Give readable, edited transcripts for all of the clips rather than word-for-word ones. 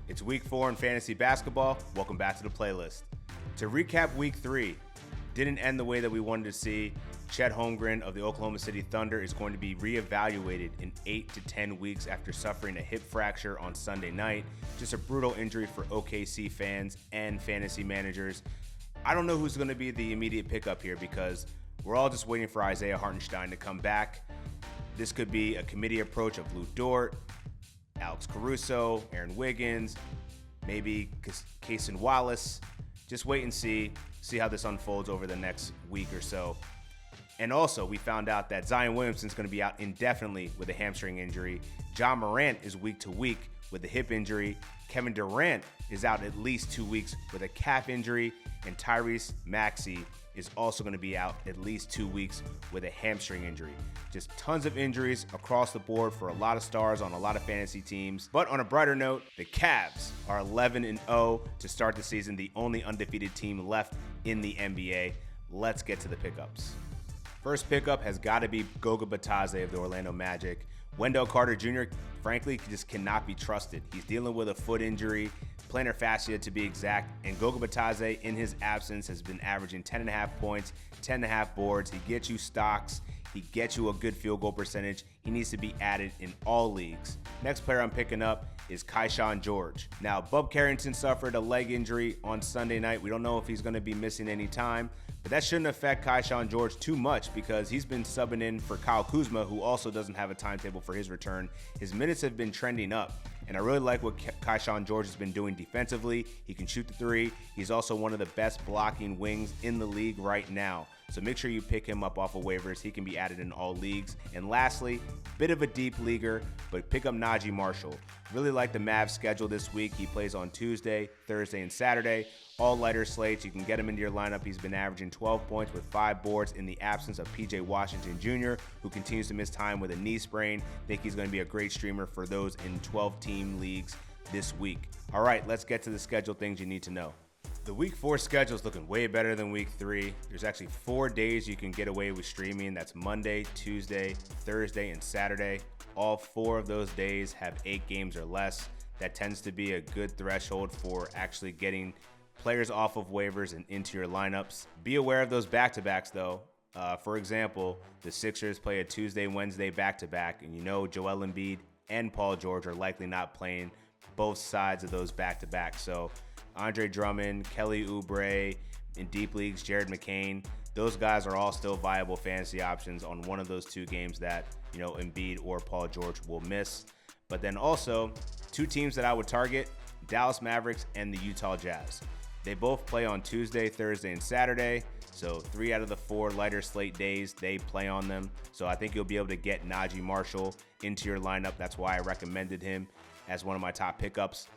It's week 4 in fantasy basketball. Welcome back to the playlist. To recap week 3, didn't end the way that we wanted to see. Chet Holmgren of the Oklahoma City Thunder is going to be reevaluated in 8 to 10 weeks after suffering a hip fracture on Sunday night. Just a brutal injury for OKC fans and fantasy managers. I don't know who's going to be the immediate pickup here because we're all just waiting for Isaiah Hartenstein to come back. This could be a committee approach of Lou Dort, Alex Caruso, Aaron Wiggins, maybe Cason Wallace. Just wait and see how this unfolds over the next week or so. And also, we found out that Zion Williamson is going to be out indefinitely with a hamstring injury. Ja Morant is week to week with a hip injury. Kevin Durant is out at least 2 weeks with a calf injury. And Tyrese Maxey is also going to be out at least 2 weeks with a hamstring injury. Just tons of injuries across the board for a lot of stars on a lot of fantasy teams. But on a brighter note, the Cavs are 11-0 to start the season, the only undefeated team left in the NBA. Let's get to the pickups. First pickup has got to be Goga Bitadze of the Orlando Magic. Wendell Carter Jr., frankly, just cannot be trusted. He's dealing with a foot injury, plantar fascia to be exact, and Goga Bitadze, in his absence, has been averaging 10.5 points, 10.5 boards. He gets you stocks. He gets you a good field goal percentage. He needs to be added in all leagues. Next player I'm picking up is Keyshawn George. Now, Bub Carrington suffered a leg injury on Sunday night. We don't know if he's going to be missing any time, but that shouldn't affect Keyshawn George too much because he's been subbing in for Kyle Kuzma, who also doesn't have a timetable for his return. His minutes have been trending up, and I really like what Keyshawn George has been doing defensively. He can shoot the three. He's also one of the best blocking wings in the league right now. So make sure you pick him up off of waivers. He can be added in all leagues. And lastly, bit of a deep leaguer, but pick up Najee Marshall. Really like the Mavs schedule this week. He plays on Tuesday, Thursday, and Saturday. All lighter slates. You can get him into your lineup. He's been averaging 12 points with 5 boards in the absence of PJ Washington Jr., who continues to miss time with a knee sprain. I think he's going to be a great streamer for those in 12-team leagues this week. All right, let's get to the schedule things you need to know. The week 4 schedule is looking way better than week 3. There's actually 4 days you can get away with streaming. That's Monday, Tuesday, Thursday, and Saturday. All 4 of those days have 8 games or less. That tends to be a good threshold for actually getting players off of waivers and into your lineups. Be aware of those back-to-backs, though. For example, the Sixers play a Tuesday, Wednesday back-to-back, and you know Joel Embiid and Paul George are likely not playing both sides of those back-to-backs. So Andre Drummond, Kelly Oubre, in deep leagues, Jared McCain, those guys are all still viable fantasy options on one of those 2 games that, you know, Embiid or Paul George will miss. But then also, 2 teams that I would target, Dallas Mavericks and the Utah Jazz. They both play on Tuesday, Thursday, and Saturday. So 3 out of the 4 lighter slate days, they play on them. So I think you'll be able to get Najee Marshall into your lineup. That's why I recommended him as one of my top pickups.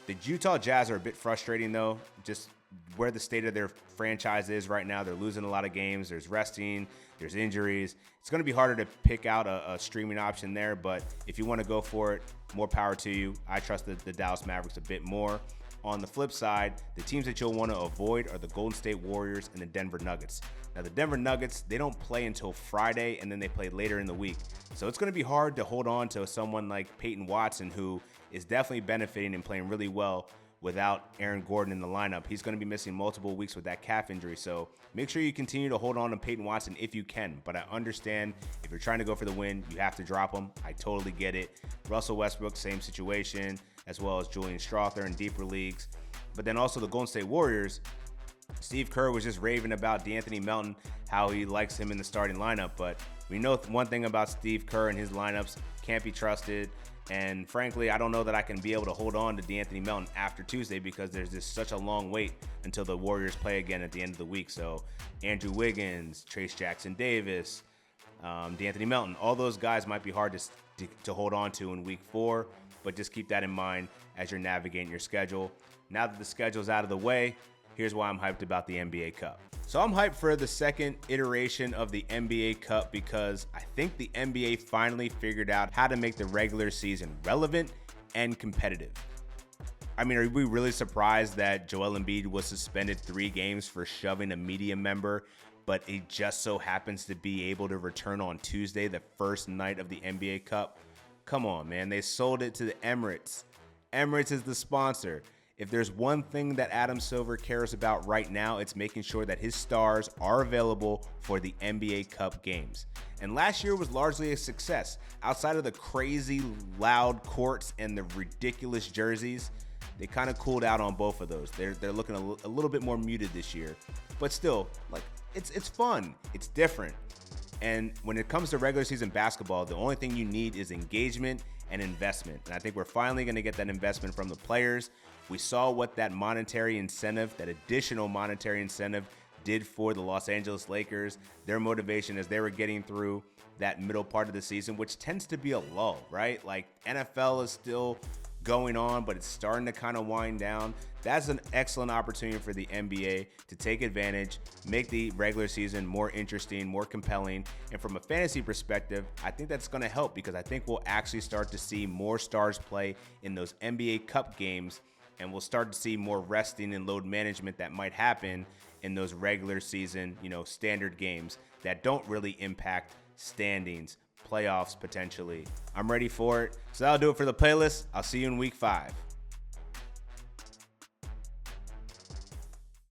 The Utah Jazz are a bit frustrating, though, just where the state of their franchise is right now. They're losing a lot of games. There's resting. There's injuries. It's going to be harder to pick out a streaming option there, but if you want to go for it, more power to you. I trust the Dallas Mavericks a bit more. On the flip side, the teams that you'll want to avoid are the Golden State Warriors and the Denver Nuggets. Now, the Denver Nuggets, they don't play until Friday, and then they play later in the week. So it's going to be hard to hold on to someone like Peyton Watson, who is definitely benefiting and playing really well without Aaron Gordon in the lineup. He's going to be missing multiple weeks with that calf injury. So make sure you continue to hold on to Peyton Watson if you can. But I understand if you're trying to go for the win, you have to drop him. I totally get it. Russell Westbrook, same situation, as well as Julian Strawther in deeper leagues. But then also the Golden State Warriors, Steve Kerr was just raving about DeAnthony Melton, how he likes him in the starting lineup. But we know one thing about Steve Kerr and his lineups, can't be trusted. And frankly, I don't know that I can be able to hold on to DeAnthony Melton after Tuesday because there's just such a long wait until the Warriors play again at the end of the week. So Andrew Wiggins, Trace Jackson Davis, DeAnthony Melton, all those guys might be hard to hold on to in week 4, but just keep that in mind as you're navigating your schedule. Now that the schedule's out of the way, here's why I'm hyped about the NBA Cup. So I'm hyped for the second iteration of the NBA Cup because I think the NBA finally figured out how to make the regular season relevant and competitive. I mean, are we really surprised that Joel Embiid was suspended 3 games for shoving a media member, but he just so happens to be able to return on Tuesday, the first night of the NBA Cup? Come on, man. They sold it to the Emirates. Emirates is the sponsor. If there's one thing that Adam Silver cares about right now, it's making sure that his stars are available for the NBA Cup games. And last year was largely a success. Outside of the crazy loud courts and the ridiculous jerseys, they kind of cooled out on both of those. They're looking a little bit more muted this year. But still, like, it's fun. It's different. And when it comes to regular season basketball, the only thing you need is engagement and investment. And I think we're finally going to get that investment from the players. We saw what that monetary incentive, that additional monetary incentive, did for the Los Angeles Lakers. Their motivation as they were getting through that middle part of the season, which tends to be a lull, right? Like, NFL is still going on, but it's starting to kind of wind down. That's an excellent opportunity for the NBA to take advantage, make the regular season more interesting, more compelling. And from a fantasy perspective, I think that's going to help, because I think we'll actually start to see more stars play in those NBA Cup games, and we'll start to see more resting and load management that might happen in those regular season, standard games that don't really impact standings, playoffs potentially. I'm ready for it. So that'll do it for the playlist. I'll see you in week 5.